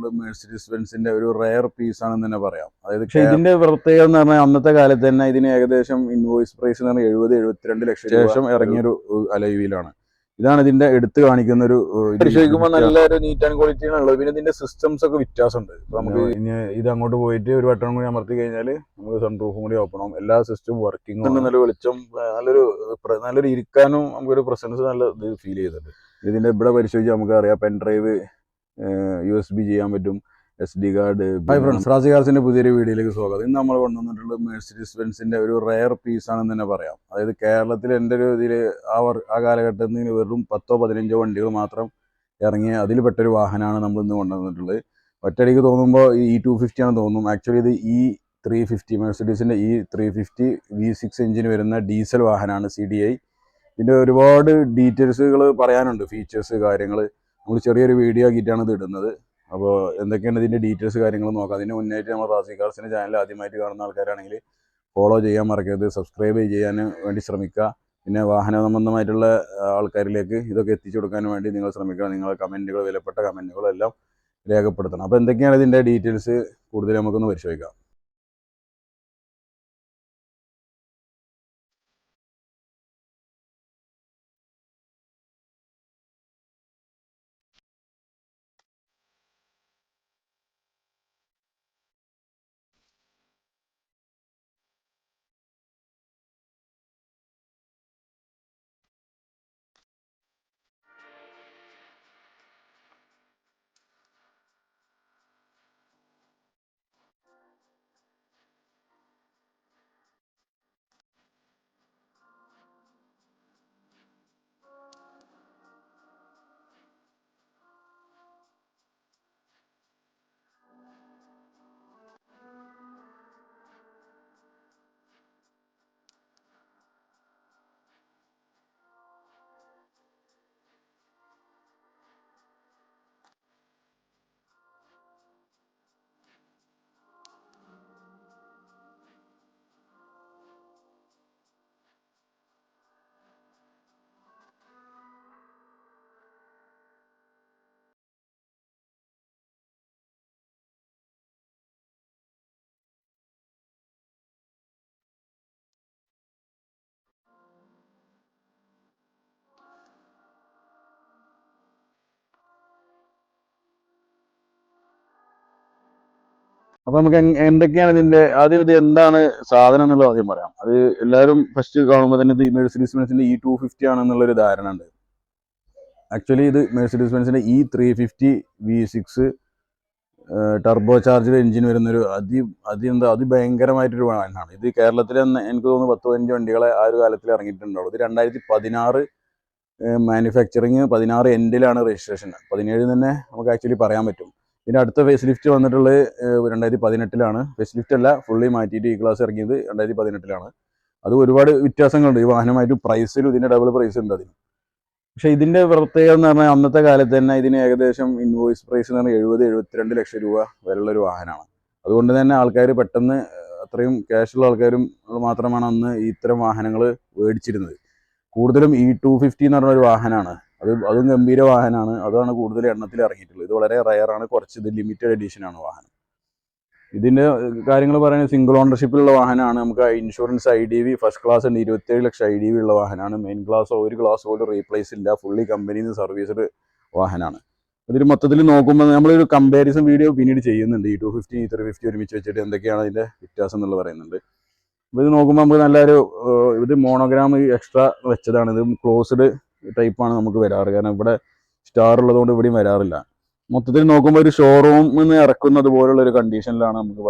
കൊണ്ടുവന്നിട്ടുള്ളത് മെഴ്സിഡീസ് ബെൻസിന്റെ ഒരു rare piece ആണെന്ന് തന്നെ പറയാം. അതായത് പക്ഷേ ഇതിന്റെ പ്രത്യേകത എന്ന് പറഞ്ഞാൽ അന്നത്തെ കാലത്ത് തന്നെ ഇതിന് ഏകദേശം ഇൻവോയ്സ് പ്രൈസ് എന്ന് പറഞ്ഞാൽ 70-72 ലക്ഷം ശേഷം ഇറങ്ങിയൊരു അലോയ് വീലാണ്. ഇതാണ് ഇതിന്റെ എടുത്തു കാണിക്കുന്ന ഒരു പരിശോധിക്കുമ്പോൾ നല്ലൊരു നീറ്റ് ആൻഡ് ക്വാളിറ്റി ആണുള്ളത്. പിന്നെ ഇതിന്റെ സിസ്റ്റംസ് ഒക്കെ വ്യത്യാസമുണ്ട്. നമുക്ക് ഇനി ഇത് അങ്ങോട്ട് പോയിട്ട് ഒരു ബട്ടൺ കൂടി അമർത്തി കഴിഞ്ഞാൽ നമുക്ക് സൺറൂഫും കൂടി ഓപ്പൺ ആവും. എല്ലാ സിസ്റ്റവും വർക്കിംഗ് ഉണ്ട്. നല്ല വെളിച്ചം, നല്ലൊരു ഇരിക്കാനും നമുക്കൊരു പ്രസൻസ് നല്ല ഇത് ഫീൽ ചെയ്തിട്ടുണ്ട്. ഇതിന്റെ ഇവിടെ പരിശോധിച്ചാൽ നമുക്ക് അറിയാം പെൻഡ്രൈവ്, USB ചെയ്യാൻ പറ്റും, SD card. Hi friends, Razi കാർസിന്റെ പുതിയൊരു വീഡിയോയിലേക്ക് സ്വാഗതം. ഇന്ന് നമ്മൾ കൊണ്ടുവന്നിട്ടുള്ളത് മെഴ്സിഡീസ് ബെൻസിന്റെ ഒരു റെയർ പീസ് ആണെന്ന് തന്നെ പറയാം. അതായത് കേരളത്തിൽ എൻ്റെ ഒരു ഇതിൽ ആ കാലഘട്ടത്തിൽ വെറും 10-15 വണ്ടികൾ മാത്രം ഇറങ്ങിയ അതിൽ പെട്ടൊരു വാഹനമാണ് നമ്മൾ ഇന്ന് കൊണ്ടുവന്നിട്ടുള്ളത്. ഒറ്റയടിക്ക് തോന്നുമ്പോൾ ഈ E250 ആണെന്ന് തോന്നും. ആക്ച്വലി ഇത് E350, മെഴ്സിഡീസിന്റെ E350 V6 എഞ്ചിന് വരുന്ന ഡീസൽ വാഹനമാണ്, CDI. ഇതിൻ്റെ ഒരുപാട് ഡീറ്റെയിൽസുകൾ പറയാനുണ്ട്, ഫീച്ചേഴ്സ്, കാര്യങ്ങൾ. നമ്മൾ ചെറിയൊരു വീഡിയോ ആക്കിയിട്ടാണ് ഇത് ഇടുന്നത്. അപ്പോൾ എന്തൊക്കെയാണ് ഇതിൻ്റെ ഡീറ്റെയിൽസ് കാര്യങ്ങൾ നോക്കാം. അതിന് മുന്നായിട്ട് നമ്മൾ റാസി കാർസിൻ്റെ ചാനൽ ആദ്യമായിട്ട് കാണുന്ന ആൾക്കാരാണെങ്കിൽ ഫോളോ ചെയ്യാൻ മറക്കരുത്, സബ്സ്ക്രൈബ് ചെയ്യാൻ വേണ്ടി ശ്രമിക്കുക. പിന്നെ വാഹന സംബന്ധമായിട്ടുള്ള ആൾക്കാരിലേക്ക് ഇതൊക്കെ എത്തിച്ചു കൊടുക്കാൻ വേണ്ടി നിങ്ങൾ ശ്രമിക്കുക. നിങ്ങളുടെ കമൻറ്റുകൾ, വിലപ്പെട്ട കമൻറ്റുകളെല്ലാം രേഖപ്പെടുത്തണം. അപ്പോൾ എന്തൊക്കെയാണ് ഇതിൻ്റെ ഡീറ്റെയിൽസ് കൂടുതൽ നമുക്കൊന്ന് പരിശോധിക്കാം. അപ്പൊ നമുക്ക് എന്തൊക്കെയാണ് ഇതിന്റെ ആദ്യം ഇത് എന്താണ് സാധനം എന്നുള്ളത് ആദ്യം പറയാം. അത് എല്ലാവരും ഫസ്റ്റ് കാണുമ്പോൾ തന്നെ ഇത് മെഴ്സിഡീസ് ബെൻസിന്റെ E250 ആണെന്നുള്ളൊരു ധാരണ ഉണ്ട്. ആക്ച്വലി ഇത് മെഴ്സിഡീസ് ബെൻസിന്റെ E350 V6 turbo charge engine വരുന്നൊരു അതിഭയങ്കരമായിട്ടൊരു വാഹനമാണ്. ഇത് കേരളത്തിൽ എനിക്ക് തോന്നുന്നു 10-15 വണ്ടികളെ ആ ഒരു കാലത്തിൽ ഇറങ്ങിയിട്ടുണ്ടാവും. ഇത് 2016 മാനുഫാക്ചറിങ്, 16 എൻഡിലാണ് രജിസ്ട്രേഷൻ. 17 തന്നെ നമുക്ക് ആക്ച്വലി പറയാൻ പറ്റും. ഇതിൻ്റെ അടുത്ത ഫേസ് ലിഫ്റ്റ് വന്നിട്ടുള്ളത് 2018 ഫേസ് ലിഫ്റ്റ് അല്ല, ഫുള്ളി മാറ്റിയിട്ട് ഈ ക്ലാസ് ഇറങ്ങിയത് 2018. അത് ഒരുപാട് വ്യത്യാസങ്ങളുണ്ട് ഈ വാഹനമായിട്ട്. പ്രൈസിലും ഇതിൻ്റെ ഡബിൾ പ്രൈസ് ഉണ്ട് അതിന്. പക്ഷേ ഇതിൻ്റെ പ്രത്യേകത എന്ന് പറഞ്ഞാൽ അന്നത്തെ കാലത്ത് തന്നെ ഇതിന് ഏകദേശം ഇൻവോയ്സ് പ്രൈസ് എന്ന് പറഞ്ഞാൽ 70-72 ലക്ഷം രൂപ വരെയുള്ളൊരു വാഹനമാണ്. അതുകൊണ്ട് തന്നെ ആൾക്കാർ പെട്ടെന്ന്, അത്രയും ക്യാഷുള്ള ആൾക്കാരും മാത്രമാണ് അന്ന് ഇത്തരം വാഹനങ്ങൾ മേടിച്ചിരുന്നത്. കൂടുതലും E250 എന്ന് പറഞ്ഞൊരു വാഹനമാണ്. അതും ഗംഭീര വാഹനമാണ്. അതാണ് കൂടുതൽ എണ്ണത്തിൽ ഇറങ്ങിയിട്ടുള്ളത്. ഇത് വളരെ റയറാണ്, കുറച്ച് ഇത് ലിമിറ്റഡ് എഡിഷനാണ് വാഹനം. ഇതിൻ്റെ കാര്യങ്ങൾ പറയുന്നത് സിംഗിൾ ഓണർഷിപ്പിലുള്ള വാഹനമാണ്. നമുക്ക് ഇൻഷുറൻസ്, IDV ഫസ്റ്റ് ക്ലാസ് ഉണ്ട്, 27 ലക്ഷം IDV ഉള്ള വാഹനമാണ്. മെയിൻ ഗ്ലാസ് ഒരു ഗ്ലാസ് പോലും റീപ്ലേസ് ഇല്ല, ഫുള്ളി കമ്പനിയിൽ നിന്ന് സർവീസ്ഡ് വാഹനമാണ്. അതിൽ മൊത്തത്തിൽ നോക്കുമ്പോൾ നമ്മളൊരു കമ്പാരിസൺ വീഡിയോ പിന്നീട് ചെയ്യുന്നുണ്ട്. E250 E350 ഒരുമിച്ച് വെച്ചിട്ട് എന്തൊക്കെയാണ് അതിൻ്റെ വ്യത്യാസം എന്നുള്ളത് പറയുന്നുണ്ട്. അപ്പോൾ ഇത് നോക്കുമ്പോൾ നമുക്ക് നല്ലൊരു, ഇത് മോണോഗ്രാം എക്സ്ട്രാ വെച്ചതാണ്. ഇത് ക്ലോസ്ഡ് ടൈപ്പാണ് നമുക്ക് വരാറ്. കാരണം ഇവിടെ സ്റ്റാർ ഉള്ളതുകൊണ്ട് ഇവിടെയും വരാറില്ല. മൊത്തത്തിൽ നോക്കുമ്പോൾ ഒരു ഷോറൂമിൽ നിന്ന് ഇറക്കുന്നത് പോലുള്ള ഒരു കണ്ടീഷനിലാണ് നമുക്ക്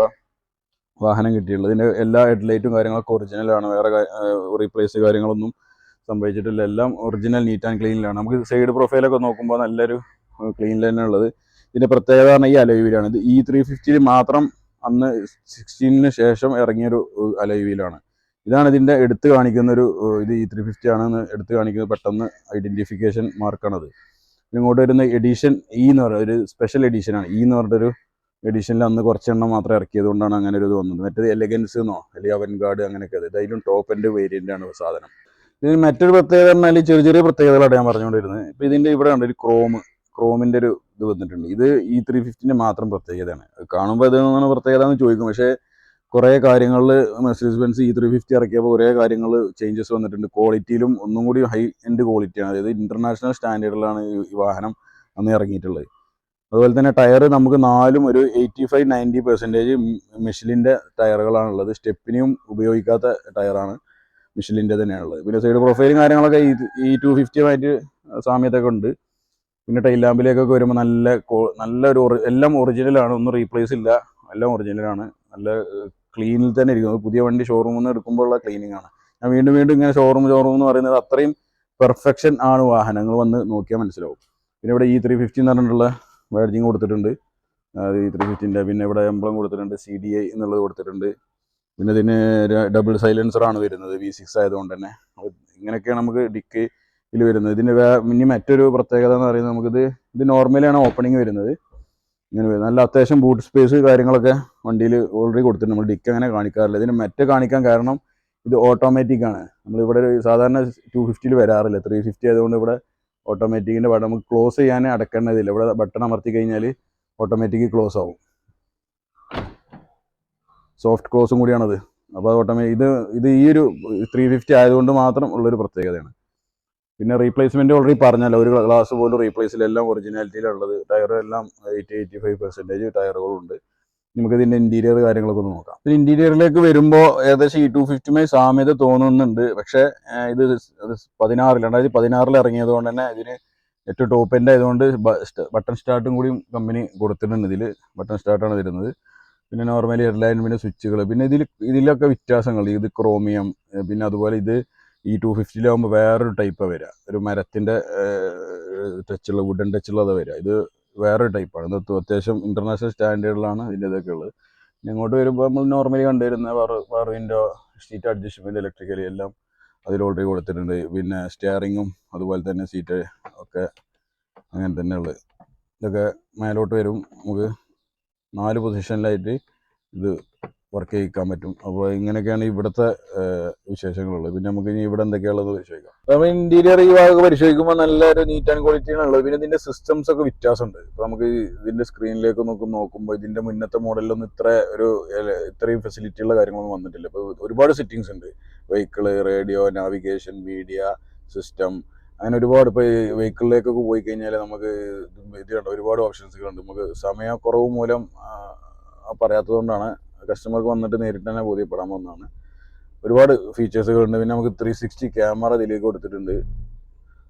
വാഹനം കിട്ടിയിട്ടുള്ളത്. ഇതിൻ്റെ എല്ലാ ഹെഡ്ലൈറ്റും കാര്യങ്ങളൊക്കെ ഒറിജിനലാണ്. വേറെ റീപ്ലേസ് കാര്യങ്ങളൊന്നും സംഭവിച്ചിട്ടില്ല. എല്ലാം ഒറിജിനൽ നീറ്റ് ആൻഡ് ക്ലീനിലാണ്. നമുക്ക് സൈഡ് പ്രൊഫൈലൊക്കെ നോക്കുമ്പോൾ നല്ലൊരു ക്ലീൻ ലൈൻ ഉള്ളത്. ഇതിൻ്റെ പ്രത്യേകത പറഞ്ഞാൽ ഈ അലോയ് വീലാണ്. ഇത് E350 മാത്രം അന്ന് 16 ശേഷം ഇറങ്ങിയൊരു അലോയ് വീലാണ്. ഇതാണ് ഇതിൻ്റെ എടുത്ത് കാണിക്കുന്നൊരു, ഇത് E350 ആണെന്ന് എടുത്ത് കാണിക്കുന്നത് പെട്ടെന്ന് ഐഡൻറ്റിഫിക്കേഷൻ മാർക്കാണത്. ഇങ്ങോട്ട് വരുന്ന എഡിഷൻ E എന്ന് പറയുന്ന ഒരു സ്പെഷ്യൽ എഡിഷനാണ്. E എന്ന് പറഞ്ഞൊരു എഡിഷനിൽ അന്ന് കുറച്ചെണ്ണം മാത്രം ഇറക്കിയത് കൊണ്ടാണ് അങ്ങനെ ഒരു ഇത് വന്നത്. മറ്റേത് എലഗൻസ് എന്നോ അല്ലെങ്കിൽ അവൻഗാർഡ് അങ്ങനെയൊക്കെ. അതിലും ടോപ്പ് എൻഡ് വേരിയൻ്റാണ് സാധനം. ഇതിന് മറ്റൊരു പ്രത്യേകത പറഞ്ഞാൽ ചെറിയ ചെറിയ പ്രത്യേകതകളാണ് ഞാൻ പറഞ്ഞുകൊണ്ടിരുന്നത്. ഇപ്പോൾ ഇതിൻ്റെ ഇവിടെ ഉണ്ട് ഒരു ക്രോം ക്രോമിൻ്റെ ഒരു ഇത് വന്നിട്ടുണ്ട്. ഇത് E350 മാത്രം പ്രത്യേകതയാണ്. കാണുമ്പോൾ ഇതെന്നാണ് പ്രത്യേകത എന്ന് ചോദിക്കും. പക്ഷേ കുറേ കാര്യങ്ങളിൽ മെർസിഡീസ് ബെൻസ് E350 ഇറക്കിയപ്പോൾ കുറേ കാര്യങ്ങൾ ചേഞ്ചസ് വന്നിട്ടുണ്ട്. ക്വാളിറ്റിയിലും ഒന്നും കൂടി ഹൈ എൻഡ് ക്വാളിറ്റിയാണ്. അതായത് ഇൻ്റർനാഷണൽ സ്റ്റാൻഡേർഡിലാണ് ഈ വാഹനം അന്ന് ഇറങ്ങിയിട്ടുള്ളത്. അതുപോലെ തന്നെ ടയർ നമുക്ക് നാലും ഒരു 85-90% മിഷലിൻ്റെ ടയറുകളാണുള്ളത്. സ്റ്റെപ്പിനെയും ഉപയോഗിക്കാത്ത ടയറാണ്, മിഷലിൻ്റെ തന്നെയാണുള്ളത്. പിന്നെ സൈഡ് പ്രൊഫൈലും കാര്യങ്ങളൊക്കെ ഈ 250 സാമ്യതയൊക്കെ ഉണ്ട്. പിന്നെ ടൈൽ ലാമ്പിലേക്കൊക്കെ വരുമ്പോൾ നല്ലൊരു എല്ലാം ഒറിജിനലാണ്, ഒന്നും റീപ്ലേസ് ഇല്ല, എല്ലാം ഒറിജിനലാണ്. നല്ല ക്ലീനിൽ തന്നെ ഇരിക്കുന്നത്. പുതിയ വണ്ടി ഷോറൂമിൽ നിന്ന് എടുക്കുമ്പോഴുള്ള ക്ലീനിങ് ആണ്. ഞാൻ വീണ്ടും ഇങ്ങനെ ഷോറൂം എന്ന് പറയുന്നത് അത്രയും പെർഫെക്ഷൻ ആണ്. വാഹനങ്ങൾ വന്ന് നോക്കിയാൽ മനസ്സിലാവും. പിന്നെ ഇവിടെ E350 എന്ന് പറഞ്ഞിട്ടുള്ള ബാഡ്ജിങ് കൊടുത്തിട്ടുണ്ട്. അത് E350. പിന്നെ ഇവിടെ എംബ്ലം കൊടുത്തിട്ടുണ്ട്, CDI എന്നുള്ളത് കൊടുത്തിട്ടുണ്ട്. പിന്നെ ഇതിന് ഡബിൾ സൈലൻസറാണ് വരുന്നത്, V6 ആയതുകൊണ്ട് തന്നെ. ഇങ്ങനെയൊക്കെയാണ് നമുക്ക് ഡിക്കിയിൽ വരുന്നത്. ഇതിന് ഇനി മറ്റൊരു പ്രത്യേകത എന്ന് പറയുന്നത്, ഇത് നോർമലിയാണ് ഓപ്പണിങ് വരുന്നത്. ഇങ്ങനെ നല്ല അത്യാവശ്യം ബൂട്ട് സ്പേസ് കാര്യങ്ങളൊക്കെ വണ്ടിയിൽ ഓൾറെഡി കൊടുത്തിട്ടുണ്ട്. നമ്മൾ ഡിക്ക് അങ്ങനെ കാണിക്കാറില്ല. ഇതിന് മറ്റേ കാണിക്കാൻ കാരണം ഇത് ഓട്ടോമാറ്റിക് ആണ്. നമ്മളിവിടെ സാധാരണ 250 വരാറില്ല, 350 ആയതുകൊണ്ട് ഇവിടെ ഓട്ടോമാറ്റിക്കിൻ്റെ ബട്ടൺ നമുക്ക് ക്ലോസ് ചെയ്യാൻ അടക്കേണ്ടതില്ല. ഇവിടെ ബട്ടൺ അമർത്തി കഴിഞ്ഞാൽ ഓട്ടോമാറ്റിക് ക്ലോസ് ആവും. സോഫ്റ്റ് ക്ലോസും കൂടിയാണത്. അപ്പോൾ ഇത് ഈ ഒരു 350 ആയതുകൊണ്ട് മാത്രം ഉള്ളൊരു പ്രത്യേകതയാണ്. പിന്നെ റീപ്ലേസ്മെൻറ്റ് ഓൾറെഡി പറഞ്ഞല്ലോ, ഒരു ഗ്ലാസ് പോലും റീപ്ലേസിൽ, എല്ലാം ഒറിജിനാലിറ്റിയിലുള്ളത്. ടയർ എല്ലാം 80-85% ടയറുകളുണ്ട്. നമുക്കിതിൻ്റെ ഇൻറ്റീരിയർ കാര്യങ്ങളൊക്കെ ഒന്ന് നോക്കാം. പിന്നെ ഇൻറ്റീരിയറിലേക്ക് വരുമ്പോൾ ഏകദേശം E250 സാമ്യത തോന്നുന്നുണ്ട്. പക്ഷേ ഇത് 2016 ഇറങ്ങിയത് കൊണ്ട് തന്നെ ഇതിന് ഏറ്റവും ടോപ്പ് എൻഡ് ആയതുകൊണ്ട് ബട്ടൺ സ്റ്റാർട്ടും കൂടി കമ്പനി കൊടുത്തിട്ടുണ്ട്. ഇതിൽ ബട്ടൺ സ്റ്റാർട്ടാണ് വരുന്നത്. പിന്നെ നോർമലി ഹെഡ്ലൈൻ, പിന്നെ സ്വിച്ചുകൾ, പിന്നെ ഇതിലൊക്കെ വ്യത്യാസങ്ങൾ. ഇത് ക്രോമിയം, പിന്നെ അതുപോലെ ഇത് E250 വേറൊരു ടൈപ്പാണ് വരിക. ഒരു മരത്തിൻ്റെ ടച്ചുള്ള, വുഡൻ ടച്ചുള്ളത് വരിക. ഇത് വേറൊരു ടൈപ്പാണ്. ഇത് അത്യാവശ്യം ഇൻ്റർനാഷണൽ സ്റ്റാൻഡേർഡിലാണ് ഇതിൻ്റെ ഇതൊക്കെ ഉള്ളത്. പിന്നെ ഇങ്ങോട്ട് വരുമ്പോൾ നമ്മൾ നോർമലി കണ്ടുവരുന്ന power window, seat adjustment, electrically എല്ലാം അതിൽ ഓൾറെഡി കൊടുത്തിട്ടുണ്ട്. പിന്നെ സ്റ്റിയറിങ്ങും അതുപോലെ തന്നെ സീറ്റ് ഒക്കെ അങ്ങനെ തന്നെ ഉള്ളത്. ഇതൊക്കെ മേലോട്ട് വരും. നമുക്ക് 4 പൊസിഷനിലായിട്ട് ഇത് വർക്ക് ചെയ്യിക്കാൻ പറ്റും. അപ്പോൾ ഇങ്ങനെയൊക്കെയാണ് ഇവിടുത്തെ വിശേഷങ്ങളുള്ളത്. പിന്നെ നമുക്ക് ഇനി ഇവിടെ എന്തൊക്കെയാണുള്ളത് പരിശോധിക്കാം. അപ്പോൾ ഇൻറ്റീരിയർ ഈ ഭാഗം പരിശോധിക്കുമ്പോൾ നല്ലൊരു നീറ്റ് ആൻഡ് ക്വാളിറ്റിയാണ് ഉള്ളത്. പിന്നെ ഇതിൻ്റെ സിസ്റ്റംസ് ഒക്കെ വ്യത്യാസമുണ്ട്. ഇപ്പോൾ നമുക്ക് ഇതിൻ്റെ സ്ക്രീനിലേക്ക് നോക്കുമ്പോൾ ഇതിൻ്റെ മുന്നത്തെ മോഡലിലൊന്നും ഇത്രയും ഫെസിലിറ്റി ഉള്ള കാര്യങ്ങളൊന്നും വന്നിട്ടില്ല. ഇപ്പോൾ ഒരുപാട് സെറ്റിങ്സ് ഉണ്ട്. Vehicle, radio, navigation, media system, അങ്ങനെ ഒരുപാട്. ഇപ്പോൾ ഈ വെഹിക്കിളിലേക്കൊക്കെ പോയി കഴിഞ്ഞാൽ നമുക്ക് ഒരുപാട് ഓപ്ഷൻസുകളുണ്ട്. നമുക്ക് സമയക്കുറവ് മൂലം പറയാത്തതുകൊണ്ടാണ്, കസ്റ്റമർക്ക് വന്നിട്ട് നേരിട്ട് തന്നെ ബോധ്യപ്പെടാൻ പോകുന്നതാണ്. ഒരുപാട് ഫീച്ചേഴ്സുകളുണ്ട്. പിന്നെ നമുക്ക് 360 ക്യാമറ ഇതിലേക്ക് കൊടുത്തിട്ടുണ്ട്.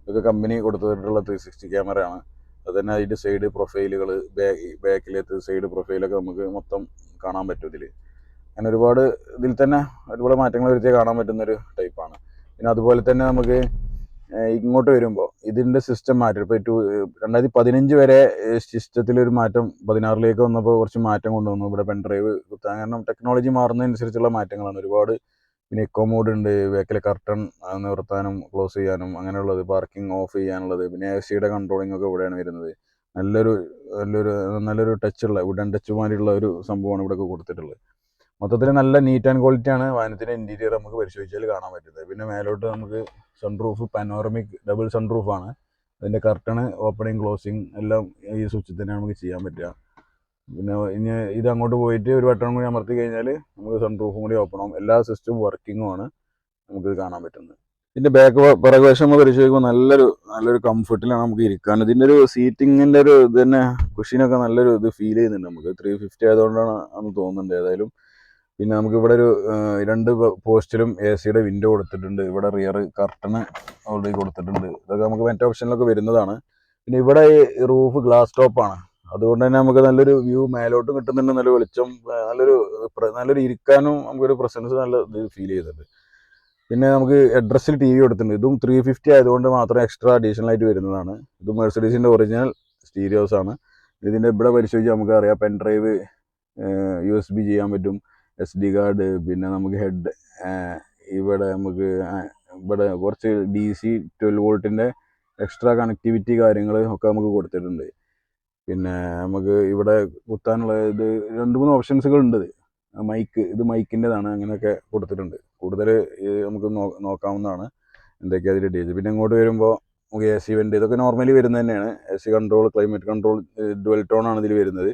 ഇതൊക്കെ കമ്പനി കൊടുത്തിട്ടുള്ള 360 ക്യാമറയാണ്. അത് തന്നെ അതിൻ്റെ സൈഡ് പ്രൊഫൈലുകൾ, ബാക്കിലത്തെ സൈഡ് പ്രൊഫൈലൊക്കെ നമുക്ക് മൊത്തം കാണാൻ പറ്റും ഇതിൽ. അങ്ങനെ ഇതിൽ തന്നെ ഒരുപാട് മാറ്റങ്ങൾ വരുത്തിയാൽ കാണാൻ പറ്റുന്നൊരു ടൈപ്പാണ്. പിന്നെ അതുപോലെ തന്നെ നമുക്ക് ഇങ്ങോട്ട് വരുമ്പോൾ ഇതിൻ്റെ സിസ്റ്റം മാറ്റം. ഇപ്പോൾ 2015 വരെ സിസ്റ്റത്തിലൊരു മാറ്റം 16ലേക്ക് വന്നപ്പോൾ കുറച്ച് മാറ്റം കൊണ്ടുവന്നു. ഇവിടെ പെൻഡ്രൈവ് കുത്താൻ, കാരണം ടെക്നോളജി മാറുന്നതനുസരിച്ചുള്ള മാറ്റങ്ങളാണ് ഒരുപാട്. പിന്നെ എക്കോ മോഡ് ഉണ്ട്, ബാക്കിലെ കർട്ടൺ നിവർത്താനും ക്ലോസ് ചെയ്യാനും അങ്ങനെയുള്ളത്, പാർക്കിംഗ് ഓഫ് ചെയ്യാനുള്ളത്. പിന്നെ AC-യുടെ കൺട്രോളിംഗ് ഒക്കെ ഇവിടെയാണ് വരുന്നത്. നല്ലൊരു ടച്ചുള്ള, വുഡൻ ടച്ച് മാതിരിയുള്ള ഒരു സംഭവമാണ് ഇവിടെയൊക്കെ കൊടുത്തിട്ടുള്ളത്. മൊത്തത്തിൽ നല്ല നീറ്റ് ആൻഡ് ക്വാളിറ്റിയാണ് വാഹനത്തിൻ്റെ ഇൻറ്റീരിയർ നമുക്ക് പരിശോധിച്ചാൽ കാണാൻ പറ്റുന്നത്. പിന്നെ മേലോട്ട് നമുക്ക് സൺറൂഫ്, പാനോറമിക് ഡബിൾ സൺറൂഫാണ്. അതിൻ്റെ കർട്ടണ് ഓപ്പണിങ് ക്ലോസിങ് എല്ലാം ഈ സ്വിച്ചിൽ തന്നെ നമുക്ക് ചെയ്യാൻ പറ്റുക. പിന്നെ ഇനി ഇത് അങ്ങോട്ട് പോയിട്ട് ഒരു ബട്ടൺ കൂടി അമർത്തി കഴിഞ്ഞാൽ നമുക്ക് സൺറൂഫും കൂടി ഓപ്പൺ ആവും. എല്ലാ സിസ്റ്റവും വർക്കിങ്ങുമാണ് നമുക്കിത് കാണാൻ പറ്റുന്നത്. ഇതിൻ്റെ പിറകുവശം പരിശോധിക്കുമ്പോൾ നല്ലൊരു കംഫർട്ടിലാണ് നമുക്ക് ഇരിക്കാൻ. ഇതിൻ്റെ ഒരു സീറ്റിങ്ങിൻ്റെ ഒരു ഇത് തന്നെ, കുഷീനൊക്കെ നല്ലൊരു ഇത് ഫീൽ ചെയ്യുന്നുണ്ട് നമുക്ക്. 350 ആയതുകൊണ്ടാണ് അന്ന് തോന്നുന്നുണ്ട് ഏതായാലും. പിന്നെ നമുക്ക് ഇവിടെ ഒരു 2 പോസ്റ്റിലും AC-യുടെ വിൻഡോ കൊടുത്തിട്ടുണ്ട്. ഇവിടെ റിയർ കർട്ടണ് ഓൾറെഡി കൊടുത്തിട്ടുണ്ട്. ഇതൊക്കെ നമുക്ക് മറ്റേ ഓപ്ഷനിലൊക്കെ വരുന്നതാണ്. പിന്നെ ഇവിടെ ഈ റൂഫ് ഗ്ലാസ് ടോപ്പാണ്. അതുകൊണ്ട് തന്നെ നമുക്ക് നല്ലൊരു വ്യൂ മേലോട്ട് കിട്ടുന്നുണ്ട്. നല്ല വെളിച്ചം, നല്ലൊരു ഇരിക്കാനും നമുക്കൊരു പ്രസൻസ് നല്ല ഇത് ഫീൽ ചെയ്യുന്നുണ്ട്. പിന്നെ നമുക്ക് അഡ്രസ്സിൽ TV കൊടുത്തിട്ടുണ്ട്. ഇതും 350 ആയതുകൊണ്ട് മാത്രം എക്സ്ട്രാ അഡീഷണൽ ആയിട്ട് വരുന്നതാണ്. ഇത് മെർസിഡീസിൻ്റെ ഒറിജിനൽ സ്റ്റീരിയോസ് ആണ്. ഇതിൻ്റെ ഇവിടെ പരിശോധിച്ചാൽ നമുക്ക് അറിയാം, പെൻഡ്രൈവ്, USB ചെയ്യാൻ പറ്റും, SD കാർഡ്, പിന്നെ നമുക്ക് ഇവിടെ കുറച്ച് DC 12 വോൾട്ടിൻ്റെ എക്സ്ട്രാ കണക്ടിവിറ്റി കാര്യങ്ങൾ ഒക്കെ നമുക്ക് കൊടുത്തിട്ടുണ്ട്. പിന്നെ നമുക്ക് ഇവിടെ കുത്താനുള്ള 2-3 ഓപ്ഷൻസുകളുണ്ട്. ഇത് മൈക്കിൻ്റെതാണ്, അങ്ങനെയൊക്കെ കൊടുത്തിട്ടുണ്ട്. കൂടുതൽ നമുക്ക് നോക്കാവുന്നതാണ് എന്തൊക്കെയാണ് അതിൻ്റെ ഡീറ്റെയിൽസ്. പിന്നെ ഇങ്ങോട്ട് വരുമ്പോൾ നമുക്ക് AC വെൻ്റ് ഇതൊക്കെ നോർമലി വരുന്നത് തന്നെയാണ്. AC control, climate control, dual tone ആണ് ഇതിൽ വരുന്നത്.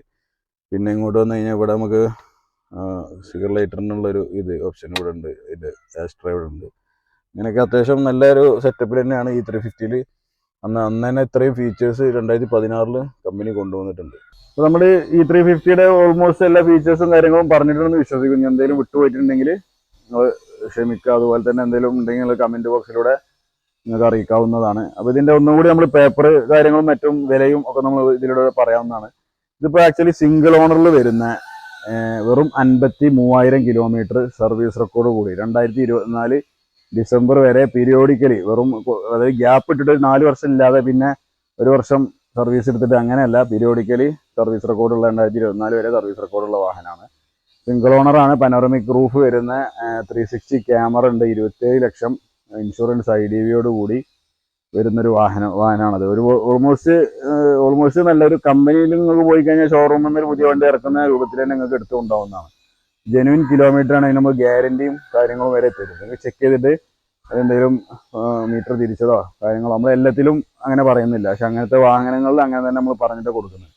പിന്നെ ഇങ്ങോട്ട് വന്നു കഴിഞ്ഞാൽ ഇവിടെ നമുക്ക് സിഗർ ലൈറ്ററിനുള്ളൊരു ഓപ്ഷൻ ഇവിടെ ഉണ്ട്, ഇത് ആസ്ട്ര ഇവിടെ ഉണ്ട്. ഇങ്ങനെയൊക്കെ അത്യാവശ്യം നല്ലൊരു സെറ്റപ്പിൽ തന്നെയാണ് ഈ 350ൽ അന്ന് തന്നെ ഇത്രയും ഫീച്ചേഴ്സ് 2016 കമ്പനി കൊണ്ടുവന്നിട്ടുണ്ട്. അപ്പോൾ നമ്മൾ ഈ 350യുടെ ഓൾമോസ്റ്റ് എല്ലാ ഫീച്ചേഴ്സും കാര്യങ്ങളും പറഞ്ഞിട്ടുണ്ടെന്ന് വിശ്വസിക്കുന്നു. എന്തെങ്കിലും വിട്ടുപോയിട്ടുണ്ടെങ്കിൽ നിങ്ങൾ ക്ഷമിക്കുക. അതുപോലെ തന്നെ എന്തെങ്കിലും ഉണ്ടെങ്കിൽ കമൻറ്റ് ബോക്സിലൂടെ നിങ്ങൾക്ക് അറിയിക്കാവുന്നതാണ്. അപ്പോൾ ഇതിൻ്റെ ഒന്നും കൂടി നമ്മൾ പേപ്പർ കാര്യങ്ങളും മറ്റും വിലയും ഒക്കെ നമ്മൾ ഇതിലൂടെ പറയാവുന്നതാണ്. ഇതിപ്പോൾ ആക്ച്വലി സിംഗിൾ ഓണറിൽ വരുന്ന വെറും 53,000 കിലോമീറ്റർ സർവീസ് റെക്കോർഡ് കൂടി 2024 ഡിസംബർ വരെ പീരിയോഡിക്കലി വെറും, അതായത് ഗ്യാപ്പ് ഇട്ടിട്ട് 4 വർഷം ഇല്ലാതെ പിന്നെ 1 വർഷം സർവീസ് എടുത്തിട്ട് അങ്ങനെയല്ല, പീരിയോഡിക്കലി സർവീസ് റെക്കോർഡുള്ള 2024 വരെ സർവീസ് റെക്കോർഡുള്ള വാഹനമാണ്. സിംഗിൾ ഓണറാണ്. പനോറമിക് റൂഫ് വരുന്ന 360 ക്യാമറ ഉണ്ട്. 27 ലക്ഷം ഇൻഷുറൻസ് IDVയോട് കൂടി വരുന്നൊരു വാഹനമാണത്. ഒരു ഓൾമോസ്റ്റ് നല്ലൊരു കമ്പനിയിൽ നിങ്ങൾക്ക് പോയി കഴിഞ്ഞാൽ ഷോറൂമിൽ നിന്ന് ഒരു പുതിയ വണ്ടി ഇറക്കുന്ന രൂപത്തിൽ തന്നെ നിങ്ങൾക്ക് എടുത്തുകൊണ്ടാവുന്നതാണ്. ജെനുവിൻ കിലോമീറ്ററാണ്. അതിന് നമ്മൾ ഗ്യാരണ്ടിയും കാര്യങ്ങളും വരെ തരും. നിങ്ങൾക്ക് ചെക്ക് ചെയ്തിട്ട് അതെന്തെങ്കിലും മീറ്റർ തിരിച്ചതോ കാര്യങ്ങളോ, നമ്മൾ എല്ലാത്തിലും അങ്ങനെ പറയുന്നില്ല, പക്ഷെ അങ്ങനത്തെ വാഹനങ്ങളിൽ അങ്ങനെ തന്നെ നമ്മൾ പറഞ്ഞിട്ട് കൊടുക്കുന്നത്.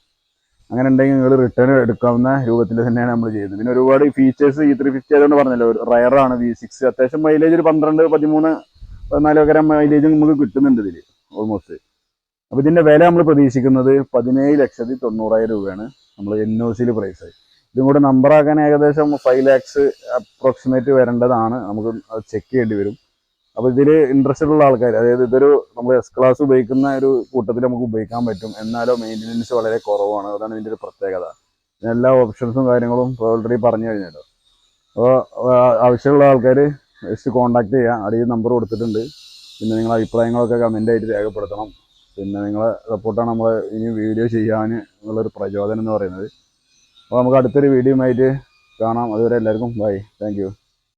അങ്ങനെ ഉണ്ടെങ്കിൽ നിങ്ങൾ റിട്ടേൺ എടുക്കാവുന്ന രൂപത്തിൽ തന്നെയാണ് നമ്മൾ ചെയ്യുന്നത്. പിന്നെ ഒരുപാട് ഫീച്ചേഴ്സ് ഈ 350 ആയതുകൊണ്ട് പറഞ്ഞല്ലോ, റയറാണ്. V6 അത്യാവശ്യം മൈലേജ് ഒരു 12, 13, 14 ഒക്കെ മൈലേജ് നമുക്ക് കിട്ടുന്നുണ്ട് ഇതിൽ ഓൾമോസ്റ്റ്. അപ്പോൾ ഇതിൻ്റെ വില നമ്മൾ പ്രതീക്ഷിക്കുന്നത് 17,90,000 രൂപയാണ് നമ്മൾ NOCയിൽ പ്രൈസ്. ഇതും കൂടെ നമ്പറാക്കാൻ ഏകദേശം 5 lakhs അപ്രോക്സിമേറ്റ് വരേണ്ടതാണ്. നമുക്ക് അത് ചെക്ക് ചെയ്യേണ്ടി വരും. അപ്പോൾ ഇതിൽ ഇൻട്രസ്റ്റഡ് ഉള്ള ആൾക്കാർ, അതായത് ഇതൊരു നമ്മൾ S-Class ഉപയോഗിക്കുന്ന ഒരു കൂട്ടത്തിൽ നമുക്ക് ഉപയോഗിക്കാൻ പറ്റും, എന്നാലോ മെയിൻ്റനൻസ് വളരെ കുറവാണ്. അതാണ് ഇതിൻ്റെ ഒരു പ്രത്യേകത. എല്ലാ ഓപ്ഷൻസും കാര്യങ്ങളും ഓൾറെഡി പറഞ്ഞു കഴിഞ്ഞല്ലോ. അപ്പോൾ ആവശ്യമുള്ള ആൾക്കാർ ജസ്റ്റ് കോൺടാക്ട് ചെയ്യുക. അടിയിൽ നമ്പർ കൊടുത്തിട്ടുണ്ട്. പിന്നെ നിങ്ങളുടെ അഭിപ്രായങ്ങളൊക്കെ കമൻ്റായിട്ട് രേഖപ്പെടുത്തണം. പിന്നെ നിങ്ങളെ സപ്പോർട്ടാണ് നമ്മൾ ഇനി വീഡിയോ ചെയ്യാൻ ഉള്ളൊരു പ്രചോദനം എന്ന് പറയുന്നത്. അപ്പോൾ നമുക്ക് അടുത്തൊരു വീഡിയോ ആയിട്ട് കാണാം. അതുവരെ എല്ലാവർക്കും ബൈ. Thank you.